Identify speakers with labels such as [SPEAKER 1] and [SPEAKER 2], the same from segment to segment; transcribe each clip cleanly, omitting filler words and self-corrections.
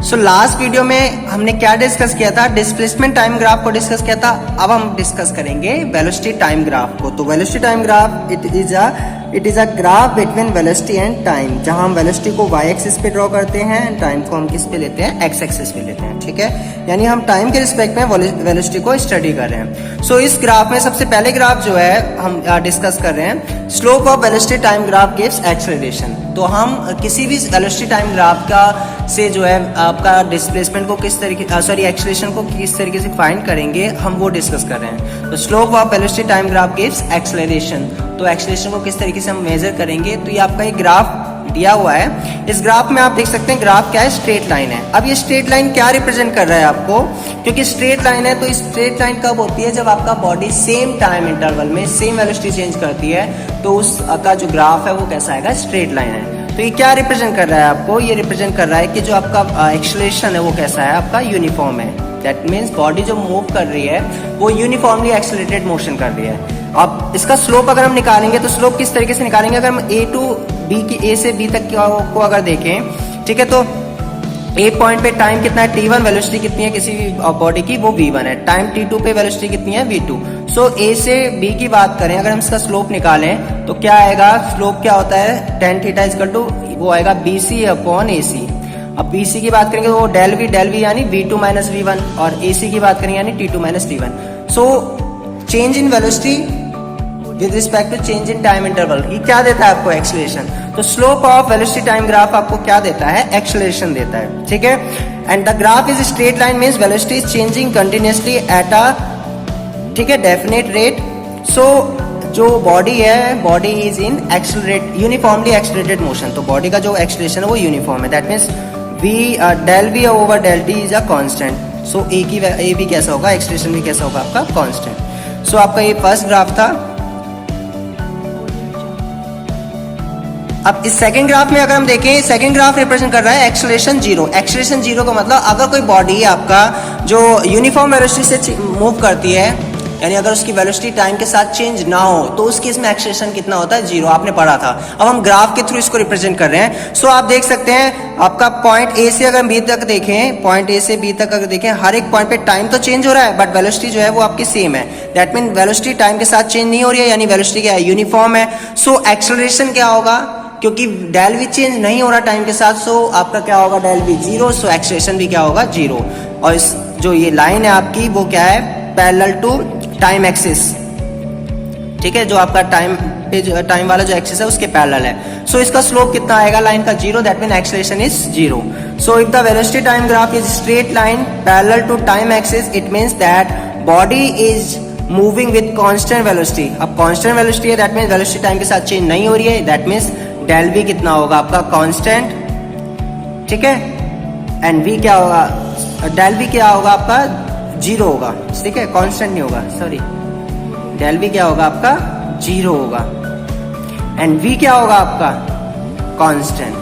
[SPEAKER 1] So last video में हमने क्या डिस्कस किया था? डिस्प्लेसमेंट टाइम ग्राफ को डिस्कस किया था। अब हम डिस्कस करेंगे वेलोसिटी टाइम ग्राफ को। तो velocity time graph it is a graph between velocity and time, जहां हम वेलोसिटी को y एक्सिस पे ड्रॉ करते हैं एंड टाइम को हम किस पे लेते हैं? x एक्सिस पे लेते हैं। ठीक है, यानी हम टाइम के रिस्पेक्ट में वेलोसिटी को स्टडी कर रहे हैं। सो इस ग्राफ में सबसे पहले ग्राफ जो है हम डिस्कस कर रहे हैं, slope of velocity time graph gives acceleration. तो हम किसी भी वेलोसिटी टाइम ग्राफ का से जो है आपका डिस्प्लेसमेंट को किस तरीके एक्सेलरेशन को किस तरीके से फाइंड करेंगे, हम वो डिस्कस कर रहे हैं। तो slope of velocity time graph gives acceleration, तो एक्सेलरेशन को किस तरीके से हम मेजर करेंगे। तो ये आपका एक ग्राफ दिया हुआ है। इस ग्राफ में आप देख सकते हैं ग्राफ क्या है? स्ट्रेट लाइन है। अब ये स्ट्रेट लाइन क्या रिप्रेजेंट कर रहा है आपको? क्योंकि स्ट्रेट लाइन है, तो स्ट्रेट लाइन कब होती है? जब आपका बॉडी सेम टाइम इंटरवल में सेम वेलोसिटी चेंज करती है, तो उसका जो ग्राफ है वो कैसा आएगा? स्ट्रेट लाइन है। तो ये क्या रिप्रेजेंट कर रहा है आपको? ये रिप्रेजेंट कर रहा है कि जो आपका एक्सेलरेशन है वो कैसा है? आपका यूनिफॉर्म है। दैट मीन्स बॉडी जो मूव कर रही है वो यूनिफॉर्मली एक्सेलरेटेड मोशन कर रही है। अब इसका स्लोप अगर हम निकालेंगे तो स्लोप किस तरीके से निकालेंगे? अगर हम ए से बी तक को अगर देखें, ठीक है, तो ए पॉइंट पे टाइम कितना है? t1, वेलोसिटी कितनी है किसी भी बॉडी की? वो v1 है। टाइम t2 पे वेलोसिटी कितनी है? v2। सो ए से बी की बात करें, अगर हम इसका स्लोप निकालें तो क्या आएगा? स्लोप क्या होता है? tan थीटा इक्वल टू वो आएगा bc अपॉन ac। अब bc की बात करेंगे तो वो डेल v यानी v2 माइनस v1, और ac की बात करेंगे यानी t2 minus t1। So change in velocity with respect to change in time interval, ये क्या देता है आपको? एक्सेलरेशन। तो slope of velocity time graph आपको क्या देता है? एक्सेलरेशन देता है। ठीक है, and the graph is straight line means velocity is changing continuously at a, ठीक है, डेफिनेट रेट। सो जो बॉडी है, body is in uniformly accelerated motion. तो बॉडी का जो एक्सेलरेशन है वो यूनिफॉर्म है। That means del v over del t is a constant. So a भी कैसा होगा? एक्सेलरेशन भी कैसा होगा? आपका कांस्टेंट। सो आपका ये फर्स्ट ग्राफ था। अब इस सेकंड ग्राफ में अगर हम देखें, सेकंड ग्राफ रिप्रेजेंट कर रहा है एक्सेलरेशन जीरो। एक्सेलरेशन जीरो का मतलब अगर कोई बॉडी आपका जो यूनिफॉर्म वेलोसिटी से मूव करती है, यानी अगर उसकी वेलोसिटी टाइम के साथ चेंज ना हो, तो उस केस में एक्सेलरेशन कितना होता है? जीरो। आपने पढ़ा था। अब हम ग्राफ के थ्रू इसको रिप्रेजेंट कर रहे हैं। सो आप देख सकते हैं आपका पॉइंट ए से अगर बी तक देखें, पॉइंट ए से बी तक अगर देखें, हर एक पॉइंट पे टाइम तो चेंज हो रहा है बट वेलोसिटी जो है वो आपकी सेम है। दैट मीन वेलोसिटी टाइम के साथ चेंज नहीं हो रही है, यानी वेलोसिटी क्या है? यूनिफॉर्म है। सो एक्सेलरेशन क्या होगा? क्योंकि डेल वी चेंज नहीं हो रहा टाइम के साथ, सो आपका क्या होगा? Del v zero. So acceleration भी क्या होगा? जीरो। और इस जो ये लाइन है आपकी वो क्या है? Parallel to time axis. ठीक है, जो आपका टाइम वाला जो एक्सिस है उसके पैरेलल है। सो इसका स्लोप कितना आएगा लाइन का? Zero. That mean acceleration is zero. So if the velocity time graph is straight line parallel to time axis, it means that body is moving with constant velocity. अब constant velocity है, that means velocity time के साथ change नहीं हो रही है। That means del we कितना होगा? आपका कांस्टेंट। ठीक है, एंड वी क्या होगा? डेल वी क्या होगा? आपका जीरो होगा। ठीक है, कांस्टेंट नहीं होगा, सॉरी। डेल वी क्या होगा? आपका जीरो होगा। एंड वी क्या होगा? आपका कांस्टेंट।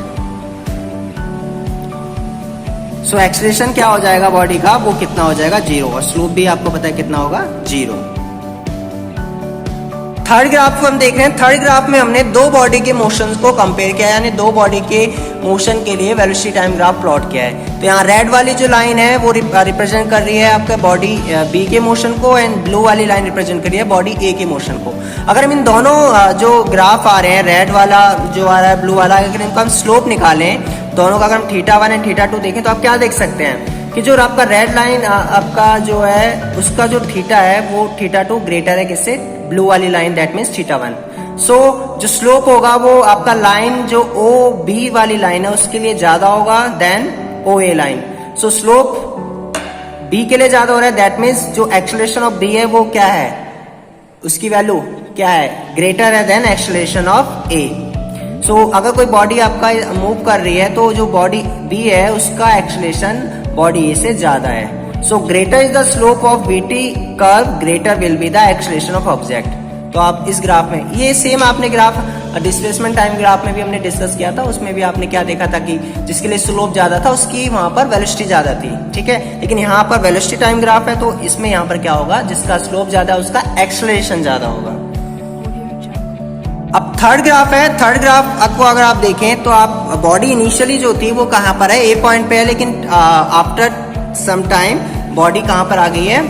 [SPEAKER 1] सो एक्सेलरेशन क्या हो जाएगा बॉडी का? वो कितना हो जाएगा? जीरो। और स्लोप भी आपको पता है कितना होगा? जीरो। थर्ड ग्राफ को हम देख रहे हैं। थर्ड ग्राफ में हमने दो बॉडी के मोशंस को कंपेयर किया, यानी दो बॉडी के मोशन के लिए वेलोसिटी टाइम ग्राफ प्लॉट किया है। तो यहाँ रेड वाली जो लाइन है वो रिप्रेजेंट कर रही है आपके बॉडी बी के मोशन को, एंड ब्लू वाली लाइन रिप्रेजेंट कर रही है बॉडी ए के मोशन को। अगर हम इन दोनों जो ग्राफ आ रहे हैं, रेड वाला जो आ रहा है, ब्लू वाला, अगर इनका हम स्लोप निकालें दोनों का, अगर हम θ1 एंड θ2 देखें, तो आप क्या देख सकते हैं कि जो आपका रेड लाइन आपका जो है उसका जो थीटा है वो θ2 ग्रेटर है किससे? ब्लू वाली लाइन, दैट मीन्स θ1। सो जो स्लोप होगा वो आपका लाइन जो ओ बी वाली लाइन है उसके लिए ज्यादा होगा देन ओ ए लाइन। सो स्लोप बी के लिए ज्यादा हो रहा है, दैट मीन्स जो एक्सेलरेशन ऑफ बी है वो क्या है? उसकी वैल्यू क्या है? ग्रेटर है देन एक्सेलरेशन ऑफ ए। सो अगर कोई बॉडी आपका मूव कर रही है तो जो बॉडी बी है उसका एक्सेलरेशन बॉडी ए से ज्यादा है। So greater is the slope of BT curve, greater will be the acceleration of object. तो आप इस ग्राफ में ये सेम आपने ग्राफ डिस्प्लेसमेंट टाइम ग्राफ में भी हमने डिस्कस किया था। उसमें भी आपने क्या देखा था कि जिसके लिए स्लोप ज्यादा था उसकी वहां पर वेलोसिटी ज्यादा थी। ठीक है, लेकिन यहाँ पर वेलोसिटी टाइम ग्राफ है तो इसमें यहाँ पर क्या होगा? जिसका स्लोप ज्यादा है उसका एक्सेलरेशन ज्यादा होगा। अब थर्ड ग्राफ है। थर्ड ग्राफ आपको अगर आप देखें तो आप बॉडी इनिशियली जो थी वो कहाँ पर है, ए पॉइंट पे है, लेकिन आफ्टर सम टाइम बॉडी कहाँ पर आ गई है,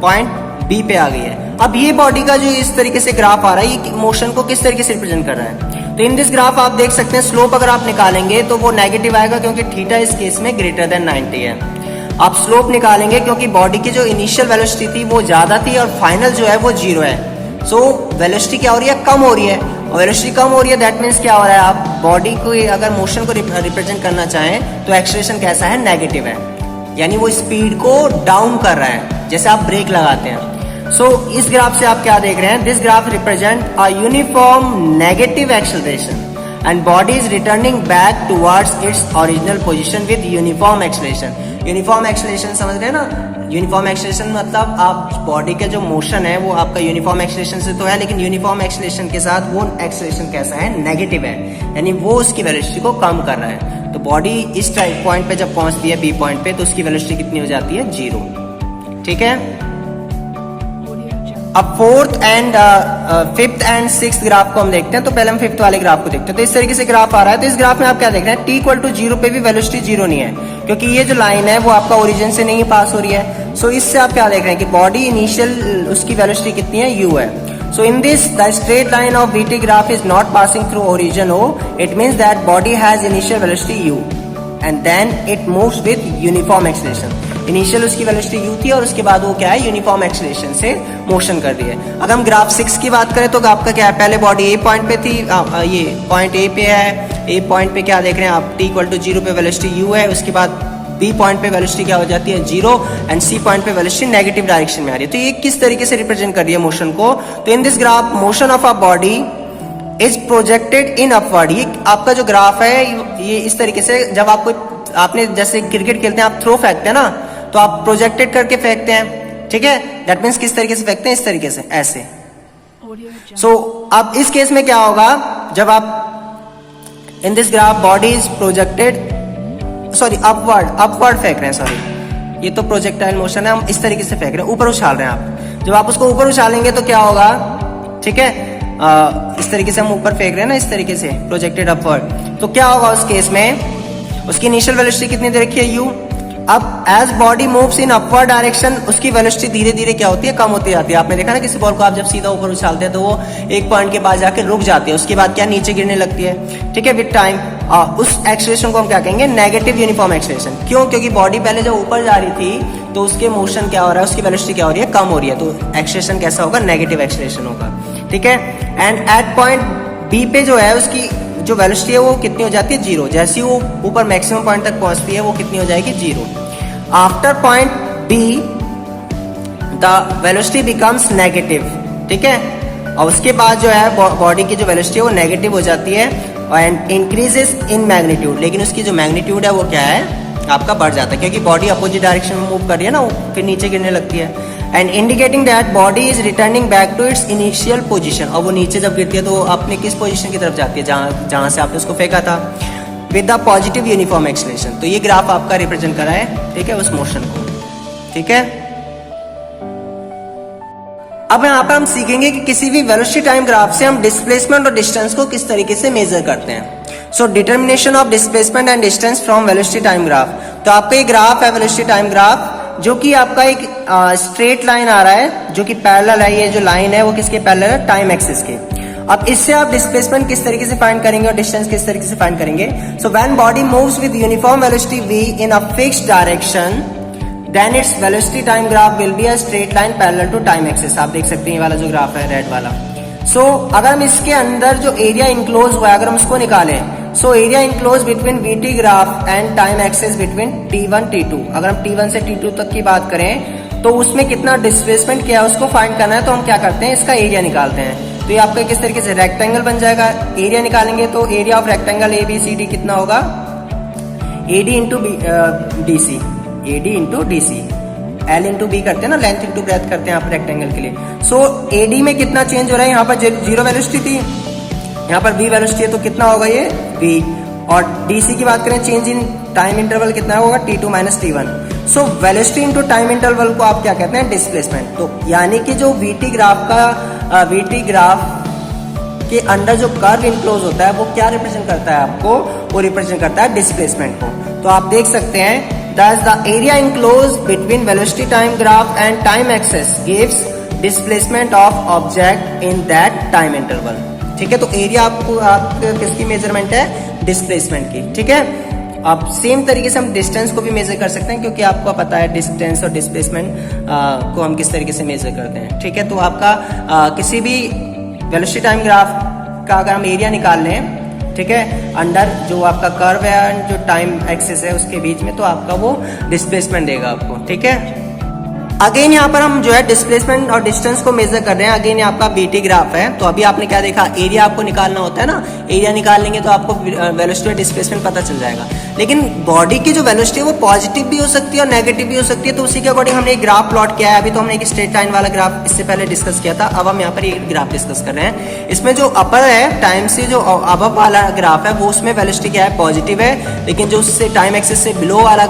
[SPEAKER 1] पॉइंट बी पे आ गई है। अब ये बॉडी का जो इस तरीके से ग्राफ आ रहा है, ये मोशन को किस तरीके से रिप्रेजेंट कर रहा है। तो इन दिस ग्राफ आप देख सकते हैं स्लोप अगर आप निकालेंगे तो वो नेगेटिव आएगा, क्योंकि थीटा इस केस में ग्रेटर देन 90 है। आप स्लोप निकालेंगे क्योंकि बॉडी की जो इनिशियल वेलोसिटी थी वो ज्यादा थी और फाइनल जो है वो 0 है। सो वेलोसिटी क्या हो रही है, कम हो रही है, और वेलोसिटी कम हो रही है, दैट मीन्स क्या हो रहा है, आप बॉडी को अगर मोशन को रिप्रेजेंट करना चाहें तो एक्सेलरेशन कैसा है, नेगेटिव है, यानी वो स्पीड को डाउन कर रहा है, जैसे आप ब्रेक लगाते हैं। सो इस ग्राफ से आप क्या देख रहे हैं, this graph represent a uniform negative acceleration and body is returning back towards its original position with uniform acceleration. Uniform acceleration समझ रहे हैं ना, यूनिफॉर्म एक्सेलरेशन मतलब आप बॉडी का जो मोशन है वो आपका यूनिफॉर्म एक्सेलरेशन से तो है, लेकिन यूनिफॉर्म एक्सेलरेशन के साथ वो एक्सेलरेशन कैसा है, नेगेटिव है, यानी वो उसकी वेलोसिटी को कम कर रहा है। तो बॉडी इस पॉइंट पे जब पहुंचती है बी पॉइंट पे तो उसकी वेलोसिटी कितनी हो जाती है, 0। ठीक है। अब fourth and fifth and sixth graph को हम देखते हैं। तो पहले हम फिफ्थ वाले ग्राफ को देखते हैं। तो इस तरीके से ग्राफ आ रहा है। तो इस ग्राफ में आप क्या देख रहे हैं, t इक्वल टू 0 पे भी वेलोसिटी 0 नहीं है, क्योंकि ये जो लाइन है वो आपका ओरिजिन से नहीं पास हो रही है। सो इससे आप क्या देख रहे हैं कि बॉडी इनिशियल उसकी वेलोसिटी कितनी है, u है। So in this, the straight line of VT graph is not passing through origin O. It means that body has initial velocity u, and then it moves with uniform acceleration. Initial उसकी velocity u थी और उसके बाद वो क्या है, uniform acceleration से motion कर रही है। अगर हम ग्राफ 6 की बात करें तो आपका क्या है, पहले बॉडी ए पॉइंट पे थी, ये पॉइंट ए पे है, ए पॉइंट पे क्या देख रहे हैं आप, t इक्वल टू 0 पे वेलोसिटी u है, उसके बाद बी पॉइंट पे वेलोसिटी क्या हो जाती है, 0, एंड सी पॉइंट पे वेलोसिटी नेगेटिव डायरेक्शन में आ रही है। तो ये किस तरीके से रिप्रेजेंट कर रही है मोशन को, तो in this graph motion of a body is projected in upward. ये आपका जो ग्राफ है ये इस तरीके से, जब आपने जैसे क्रिकेट खेलते हैं आप थ्रो फेंकते हैं ना, तो आप प्रोजेक्टेड करके फेंकते हैं, ठीक है, दैट मीन्स किस तरीके से फेंकते हैं, इस तरीके से, ऐसे। सो अब इस केस में क्या होगा, जब आप in this graph body is projected, sorry upward फेंक रहे हैं, सॉरी ये तो प्रोजेक्टाइल मोशन है, हम इस तरीके से फेंक रहे हैं, ऊपर उछाल रहे हैं आप। जब आप उसको ऊपर उछालेंगे तो क्या होगा, ठीक है, इस तरीके से हम ऊपर फेंक रहे हैं ना, इस तरीके से प्रोजेक्टेड अपवर्ड, तो क्या होगा उस केस में, उसकी इनिशियल वेलोसिटी कितनी दे रखी है, u। अब as body moves in upward direction उसकी वेलोसिटी धीरे धीरे क्या होती है, कम होती जाती है। आपने देखा ना किसी बॉल को आप जब सीधा ऊपर उछालते हैं तो वो एक पॉइंट के बाद जाके रुक जाती है, उसके बाद क्या नीचे गिरने लगती है, ठीक है, विद टाइम। उस एक्सेलरेशन को हम क्या कहेंगे, नेगेटिव यूनिफॉर्म एक्सेलरेशन। क्यों, क्योंकि बॉडी पहले जब ऊपर जा रही थी तो उसके मोशन क्या हो रहा है, उसकी वेलोसिटी क्या हो रही है, कम हो रही है, तो एक्सेलरेशन कैसा होगा, नेगेटिव एक्सेलरेशन होगा, ठीक है। एंड एट पॉइंट बी पे जो है उसकी जो वेलोसिटी है वो कितनी हो जाती है, 0। जैसे वो ऊपर मैक्सिमम पॉइंट तक पहुंचती है वो कितनी हो जाएगी, 0। After point be the velocity becomes negative, ठीक है, और उसके बाद जो है बॉडी की जो वेलोसिटी है वो नेगेटिव हो जाती है एंड इंक्रीजेस इन मैग्नीट्यूड, लेकिन उसकी जो मैग्नीट्यूड है वो क्या है, आपका बढ़ जाता है, क्योंकि बॉडी अपोजिट डायरेक्शन में मूव कर रही है ना, फिर नीचे गिरने लगती है। And indicating that body is returning back to its initial position. और वो नीचे जब गिरती है तो अपने किस पोजीशन की तरफ जाती है, जहां से आपने उसको फेंका था, with the positive uniform acceleration. तो ये ग्राफ आपका रिप्रेजेंट करा है, ठीक है, उस मोशन को, ठीक है। अब यहाँ पर हम सीखेंगे कि किसी भी वेलोसिटी टाइम ग्राफ से हम डिस्प्लेसमेंट और डिस्टेंस को किस तरीके से मेजर करते हैं। So determination of displacement and distance from velocity time graph. तो आपका ये ग्राफ है वेलोसिटी टाइम ग्राफ, जो कि आपका एक स्ट्रेट लाइन आ रहा है जो कि पैरेलल है। ये जो लाइन है वो किसके पैरेलल है, टाइम एक्सिस के। अब इससे आप डिस्प्लेसमेंट किस तरीके से फाइंड करेंगे और डिस्टेंस किस तरीके से फाइंड करेंगे। So when body moves with uniform velocity v in a fixed direction, then its velocity time graph will be a straight line parallel to time axis. आप देख सकते हैं ये वाला जो ग्राफ है रेड वाला। सो अगर हम इसके अंदर जो एरिया इंक्लोज हुआ है अगर हम उसको निकालें, so area enclose between VT graph and time axis between T1 T2। अगर हम T1 से T2 तक की बात करें तो उसमें कितना डिस्प्लेसमेंट किया है उसको फाइंड करना है, तो हम क्या करते हैं, इसका एरिया निकालते हैं। तो ये आपका किस तरीके से रेक्टेंगल बन जाएगा। एरिया निकालेंगे तो एरिया ऑफ रेक्टेंगल ABCD कितना होगा, AD into DC, AD into DC, L into B करते हैं ना, लेंथ इंटू ब्रेथ करते हैं आप रेक्टेंगल के लिए। सो AD में कितना चेंज हो रहा है, यहाँ पर 0 वेलोसिटी थी, यहाँ पर V वेलोसिटी है, तो कितना होगा ये V। और DC की बात करें, चेंज इन टाइम इंटरवल कितना होगा, T2 minus T1। So velocity into time interval को आप क्या कहते हैं, डिस्प्लेसमेंट। तो यानी कि जो VT ग्राफ के अंडर जो कर्व इनक्लोज होता है वो क्या रिप्रेजेंट करता है आपको, वो रिप्रेजेंट करता है डिस्प्लेसमेंट को। तो आप देख सकते हैं thus the area enclosed between velocity time graph and time axis gives displacement of object in that time interval। ठीक है, तो एरिया आपको किसकी मेजरमेंट है, डिस्प्लेसमेंट की। ठीक है, अब सेम तरीके से हम डिस्टेंस को भी मेजर कर सकते हैं, क्योंकि आपको पता है डिस्टेंस और डिस्प्लेसमेंट को हम किस तरीके से मेजर करते हैं। ठीक है, तो आपका किसी भी वेलोसिटी टाइम ग्राफ का अगर हम एरिया निकाल लें, ठीक है, अंडर जो आपका कर्व है एंड जो टाइम एक्सिस है उसके बीच में, तो आपका वो डिस्प्लेसमेंट देगा आपको। ठीक है, अगेन यहाँ पर हम जो है डिस्प्लेसमेंट और डिस्टेंस को मेजर कर रहे हैं। अगेन आपका बीटी ग्राफ है, तो अभी आपने क्या देखा, एरिया आपको निकालना होता है ना, एरिया निकाल लेंगे तो आपको वेलोसिटी और डिस्प्लेसमेंट पता चल जाएगा। लेकिन बॉडी की जो वेलोसिटी है वो पॉजिटिव भी हो सकती है और नेगेटिव भी हो सकती है, तो उसी के अकॉर्डिंग हमने एक ग्राफ प्लॉट किया है। अभी तो हमने एक स्ट्रेट लाइन वाला ग्राफ इससे पहले डिस्कस किया था, अब हम यहाँ पर एक ग्राफ डिस्कस कर रहे हैं। इसमें जो अपर है टाइम से जो अबव वाला ग्राफ है वो उसमें वेलोसिटी क्या है, पॉजिटिव है, लेकिन जो उससे टाइम एक्सिस से बिलो वाला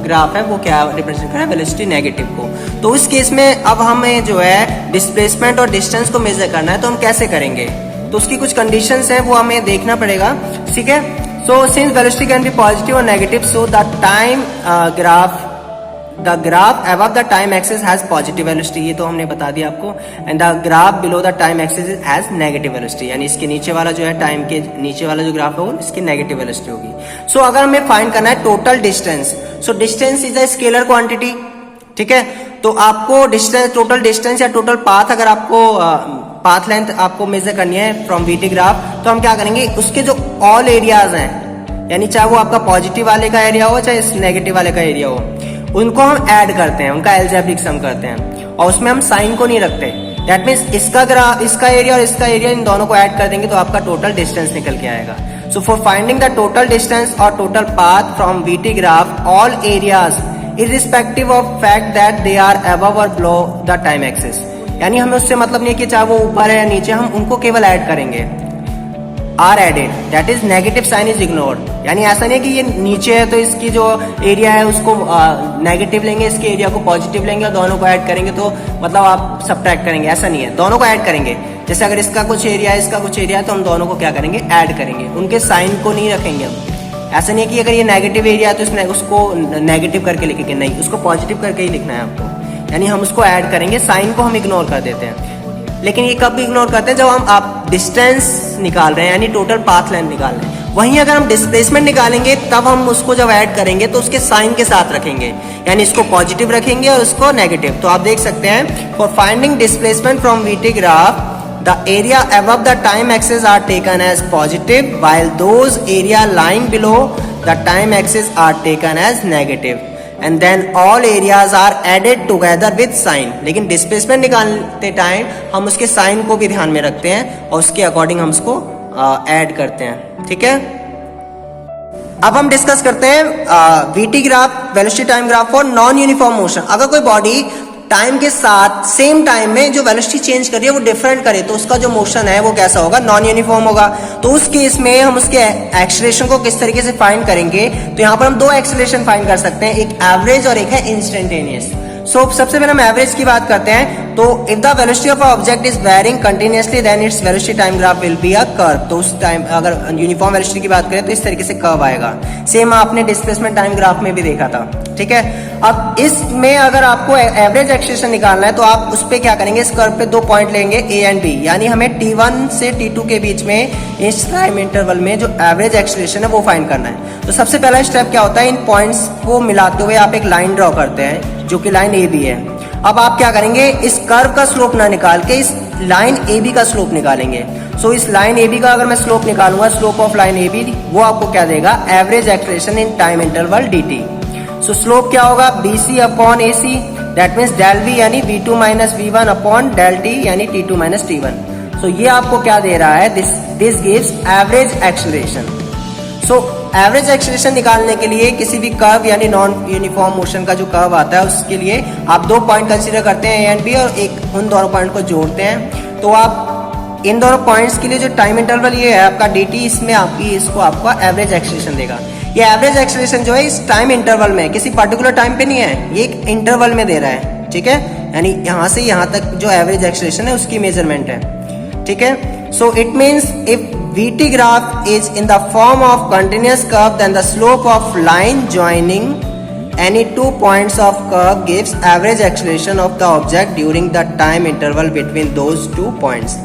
[SPEAKER 1] ग्राफ है वो क्या रिप्रेजेंट कर रहा है, वेलोसिटी नेगेटिव को। तो उस केस में अब हमें जो है डिस्प्लेसमेंट और डिस्टेंस को मेजर करना है, तो हम कैसे करेंगे, तो उसकी कुछ कंडीशंस हैं वो हमें देखना पड़ेगा। ठीक है, so since velocity can be positive और negative, so the graph above the time axis has positive velocity, ये तो हमने बता दिया आपको, and the graph below the time axis has negative velocity, यानी इसके नीचे वाला जो है, टाइम के नीचे वाला जो ग्राफ होगा इसकी नेगेटिव वेलोसिटी होगी। सो अगर हमें फाइंड करना है total distance, so distance is a scalar quantity. ठीक है, तो आपको डिस्टेंस, टोटल डिस्टेंस या टोटल पाथ, अगर आपको पाथ लेंथ आपको मेजर करनी है फ्रॉम वीटी ग्राफ, तो हम क्या करेंगे, उसके जो ऑल एरियाज हैं, यानी चाहे वो आपका पॉजिटिव वाले का एरिया हो चाहे नेगेटिव वाले का एरिया हो, उनको हम ऐड करते हैं, उनका एल्जेब्रिक सम करते हैं, और उसमें हम साइन को नहीं रखते। दैट मीन्स इसका ग्राफ, इसका एरिया और इसका एरिया, इन दोनों को ऐड कर देंगे तो आपका टोटल डिस्टेंस निकल के आएगा। So for finding the total distance और total path from VT graph, all areas irrespective of fact that they are above or below the time axis, यानी हमें उससे मतलब नहीं है कि चाहे वो ऊपर है या नीचे, हम उनको केवल ऐड करेंगे। Are added, that is negative sign is ignored, यानी ऐसा नहीं है कि ये नीचे है तो इसकी जो एरिया है उसको नेगेटिव लेंगे, इसके एरिया को पॉजिटिव लेंगे और दोनों को ऐड करेंगे तो मतलब आप सब्ट्रैक्ट करेंगे, ऐसा नहीं है, दोनों को ऐड करेंगे। जैसे अगर इसका कुछ एरिया है, इसका कुछ एरिया है, तो हम दोनों को क्या करेंगे, ऐड करेंगे, उनके साइन को नहीं रखेंगे हम। ऐसा नहीं है कि अगर ये नेगेटिव एरिया है तो इसने उसको नेगेटिव करके लिखेंगे, नहीं, उसको पॉजिटिव करके ही लिखना है आपको, यानी हम उसको ऐड करेंगे, साइन को हम इग्नोर कर देते हैं। लेकिन ये कब इग्नोर करते हैं, जब हम आप डिस्टेंस निकाल रहे हैं, यानी टोटल पाथ लेंथ निकाल रहे हैं। वहीं अगर हम डिस्प्लेसमेंट निकालेंगे तब हम उसको जब ऐड करेंगे तो उसके साइन के साथ रखेंगे, यानी इसको पॉजिटिव रखेंगे और उसको नेगेटिव। तो आप देख सकते हैं, for finding displacement from VT graph, the area above the time axis are taken as positive, while those area lying below the time axis are taken as negative, and then all areas are added together with sign। लेकिन displacement निकालते time हम उसके sign को भी ध्यान में रखते हैं और उसके अकॉर्डिंग हम उसको ऐड करते हैं। ठीक है, अब हम डिस्कस करते हैं VT graph, velocity time graph for non uniform motion. अगर कोई बॉडी टाइम के साथ सेम टाइम में जो वेलोसिटी चेंज कर रही है वो डिफरेंट करे, तो उसका जो मोशन है वो कैसा होगा, नॉन यूनिफॉर्म होगा। तो उस केस में हम उसके एक्सेलरेशन को किस तरीके से फाइंड करेंगे, तो यहाँ पर हम दो एक्सेलरेशन फाइंड कर सकते हैं, एक एवरेज और एक है इंस्टेंटेनियस। सो सबसे पहले हम एवरेज की बात करते हैं। तो if the velocity of object is varying continuously then its velocity time graph will be a curve. तो उस टाइम अगर यूनिफॉर्म वेलोसिटी की बात करें तो इस तरीके से कर्व आएगा। सेम आपने डिस्प्लेसमेंट टाइम ग्राफ में भी देखा था। ठीक है, अब इसमें अगर आपको एवरेज एक्सेलरेशन निकालना है तो आप उस पर क्या करेंगे, इस कर्व पे दो पॉइंट लेंगे ए एंड बी, यानी हमें T1 से T2 के बीच में इस टाइम इंटरवल में जो एवरेज एक्सेलरेशन है वो फाइंड करना है। तो सबसे पहला स्टेप क्या होता है, इन पॉइंट्स को मिलाते हुए आप एक लाइन ड्रॉ करते हैं जो कि लाइन ए बी है। अब आप क्या करेंगे, इस कर्व का स्लोप ना निकाल के इस लाइन ए बी का स्लोप निकालेंगे। सो इस लाइन ए बी का अगर मैं स्लोप निकालूंगा, slope of line A B, वो आपको क्या देगा, average acceleration in time interval dt। So slope क्या होगा, BC upon AC, that means del V यानी V2 minus V1 upon del T यानी T2 माइनस T1। सो ये आपको क्या दे रहा है, this gives average acceleration. So average acceleration निकालने के लिए किसी भी कर्व यानी नॉन यूनिफॉर्म मोशन का जो कर्व आता है उसके लिए आप दो पॉइंट कंसीडर करते हैं, ए एंड बी, और एक उन दोनों पॉइंट को जोड़ते हैं। तो आप इन दोनों पॉइंट्स के लिए जो टाइम इंटरवल ये है आपका dt, इसमें आपकी इसको आपका एवरेज एक्सेलरेशन देगा। ये एवरेज एक्सेलरेशन जो है इस टाइम इंटरवल में, किसी पर्टिकुलर टाइम पे नहीं है, ये एक इंटरवल में दे रहा है। ठीक है, यानी यहाँ से यहाँ तक जो एवरेज एक्सेलरेशन है उसकी मेजरमेंट है। ठीक है। So it means if VT graph is in the form of continuous curve, then the slope of line joining any 2 points of curve gives average acceleration of the object during the time interval between those 2 points.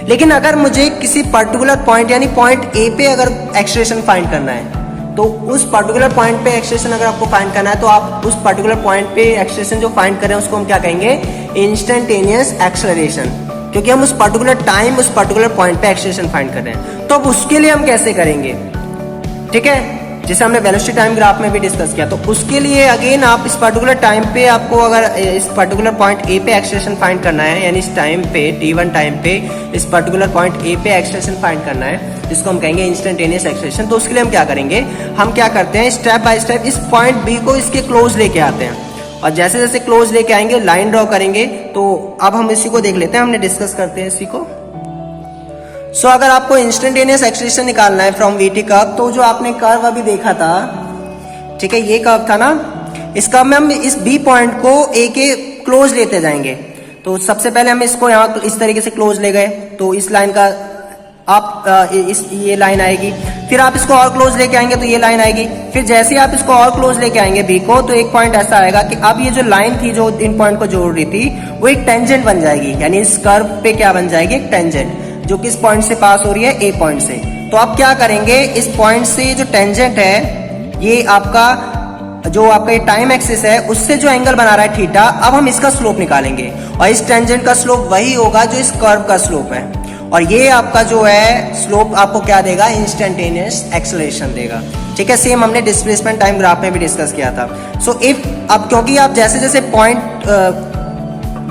[SPEAKER 1] लेकिन अगर मुझे किसी particular point यानी point A पे अगर acceleration find करना है, तो उस पर्टिकुलर पॉइंट पे एक्सेलरेशन अगर आपको फाइंड करना है, तो आप उस पर्टिकुलर पॉइंट पे एक्सेलरेशन जो फाइंड कर रहे हैं उसको हम क्या कहेंगे, इंस्टेंटेनियस एक्सेलरेशन, क्योंकि हम उस पर्टिकुलर टाइम उस पर्टिकुलर पॉइंट पे एक्सेलरेशन फाइंड कर रहे हैं। तो अब उसके लिए हम कैसे करेंगे, ठीक है, जैसे हमने वेलोसिटी टाइम ग्राफ में भी डिस्कस किया। तो उसके लिए अगेन आप इस पर्टिकुलर टाइम पे आपको अगर इस पर्टिकुलर पॉइंट ए पे एक्सेलरेशन फाइंड करना है, यानी इस टाइम पे t1 टाइम पे इस पर्टिकुलर पॉइंट ए पे एक्सेलरेशन फाइंड करना है, जिसको हम कहेंगे इंस्टेंटेनियस एक्सेलरेशन। तो उसके लिए हम क्या करेंगे, हम क्या करते हैं, स्टेप बाय स्टेप इस पॉइंट बी को इसके क्लोज लेके आते हैं, और जैसे जैसे क्लोज लेके आएंगे लाइन ड्रॉ करेंगे। तो अब हम इसी को देख लेते हैं, हमने डिस्कस करते हैं इसी को। सो अगर आपको इंस्टेंटेनियस एक्सेलरेशन निकालना है फ्रॉम VT कर्व, तो जो आपने कर्व अभी देखा था, ठीक है, ये कर्व था ना, इस कर्व में हम इस B पॉइंट को A के क्लोज लेते जाएंगे। तो सबसे पहले हम इसको यहाँ इस तरीके से क्लोज ले गए, तो इस लाइन का आप ये लाइन आएगी, फिर आप इसको और क्लोज लेके आएंगे तो ये लाइन आएगी, फिर जैसे ही आप इसको और क्लोज लेके आएंगे B को, तो एक पॉइंट ऐसा आएगा कि अब ये जो लाइन थी जो इन पॉइंट को जोड़ रही थी, वो एक टेंजेंट बन जाएगी, यानी इस कर्व पे क्या बन जाएगी, एक टेंजेंट, जो किस पॉइंट से पास हो रही है, A पॉइंट से। तो आप क्या करेंगे, इस पॉइंट से जो टेंजेंट है, ये आपका जो आपका ये टाइम एक्सिस है, उससे जो एंगल बना रहा है थीटा, अब हम इसका स्लोप निकालेंगे, और इस टेंजेंट का स्लोप वही होगा जो इस कर्व का स्लोप है, और ये आपका जो है स्लोप आपको क्या देगा, इंस्टेंटेनियस एक्सेलरेशन देगा, ठीक है। सेम हमने डिस्प्लेसमेंट टाइम ग्राफ में भी डिस्कस किया था। सो इफ अब क्योंकि आप जैसे जैसे पॉइंट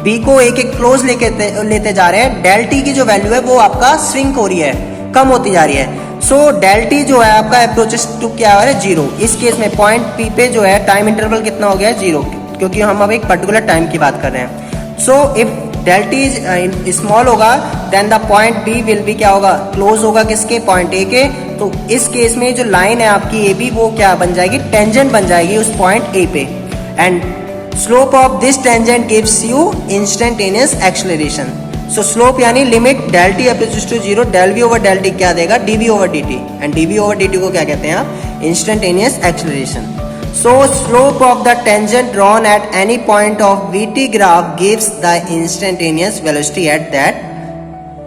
[SPEAKER 1] B को एक एक क्लोज लेते जा रहे हैं, डेल टी की जो वैल्यू है वो आपका श्रिंक हो रही है, कम होती जा रही है। सो डेल टी जो है आपका अप्रोचेस टू क्या है, 0। इस केस में पॉइंट P पे जो है टाइम इंटरवल कितना हो गया है, 0, क्योंकि हम अब एक पर्टिकुलर टाइम की बात कर रहे हैं। So if del t small होगा, then the point B will be क्या होगा, क्लोज होगा किसके, पॉइंट A के। तो इस केस में जो लाइन है आपकी AB, वो क्या बन जाएगी, टेंजेंट बन जाएगी उस पॉइंट A पे, and slope of this tangent gives you instantaneous acceleration. So slope यानी limit del t approaches to 0, del v over del t क्या देगा, dv over dt, and dv over dt को क्या कहते हैं आप, instantaneous acceleration. So slope of the tangent drawn at any point of VT graph gives the instantaneous velocity at that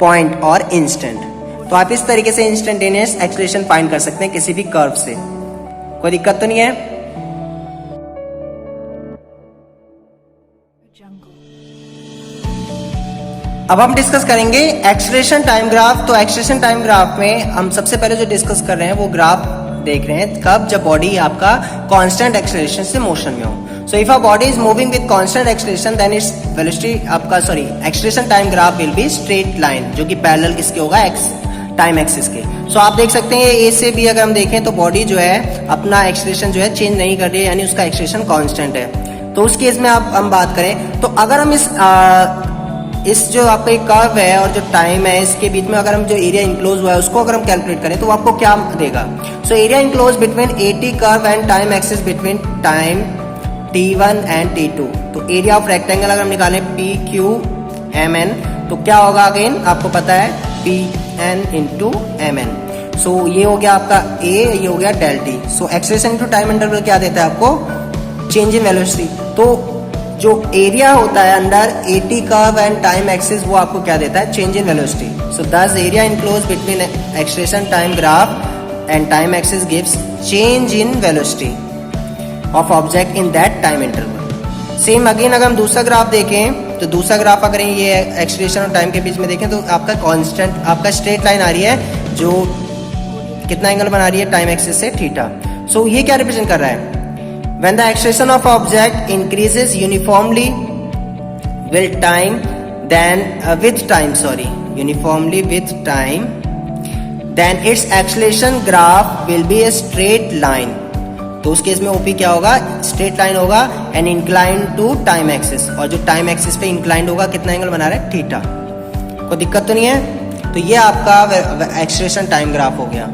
[SPEAKER 1] point or instant. तो आप इस तरीके से instantaneous acceleration फाइंड कर सकते हैं किसी भी कर्व से, कोई दिक्कत तो नहीं है। अब हम डिस्कस करेंगे एक्सेलरेशन टाइम ग्राफ। तो एक्सेलरेशन टाइम ग्राफ में हम सबसे पहले जो डिस्कस कर रहे हैं वो ग्राफ देख रहे हैं कब, जब बॉडी आपका कांस्टेंट एक्सेलरेशन से मोशन में हो। So if a body is moving with constant acceleration, then its velocity आपका acceleration time graph will be straight line, जो कि पैरेलल किसके होगा, एक्स टाइम एक्सिस के। सो आप देख सकते हैं ए से बी अगर हम देखें तो बॉडी जो है अपना एक्सेलरेशन जो है चेंज नहीं कर रही है, यानी उसका एक्सेलरेशन कांस्टेंट है। तो उस केस में हम बात करें तो अगर हम इस जो आपका एक कर्व है और जो टाइम है, इसके बीच में अगर हम जो एरिया इनक्लोज हुआ है उसको अगर हम कैलकुलेट करें तो आपको क्या देगा। So area enclose between AT curve and time axis between time T1 and T2। तो एरिया ऑफ रेक्टेंगल अगर हम निकालें PQMN, तो क्या होगा, अगेन आपको पता है PN इंटू MN। सो ये हो गया आपका A, ये हो गया del T। So acceleration into time interval क्या देता है आपको, चेंज इन वेलोसिटी। तो जो एरिया होता है under AT curve and time axis, वो आपको क्या देता है, change in velocity. So this area enclose between acceleration time graph and time axis gives change in velocity of object in that time interval. Same again अगर हम दूसरा graph देखें, तो दूसरा ग्राफ अगर ये एक्सेलरेशन और टाइम के बीच में देखें तो आपका कांस्टेंट आपका स्ट्रेट लाइन आ रही है, जो कितना एंगल बना रही है, टाइम एक्सिस से थीटा। सो ये क्या रिप्रेजेंट कर रहा है, when the acceleration of object increases uniformly with time, then uniformly with time, then its acceleration graph will be a straight line। तो उस केस में OP क्या होगा, स्ट्रेट लाइन होगा and incline to time axis, और जो time axis पे inclined होगा कितना एंगल बना रहा है, थीटा। कोई दिक्कत तो नहीं है। तो ये आपका एक्सेलरेशन टाइम ग्राफ हो गया।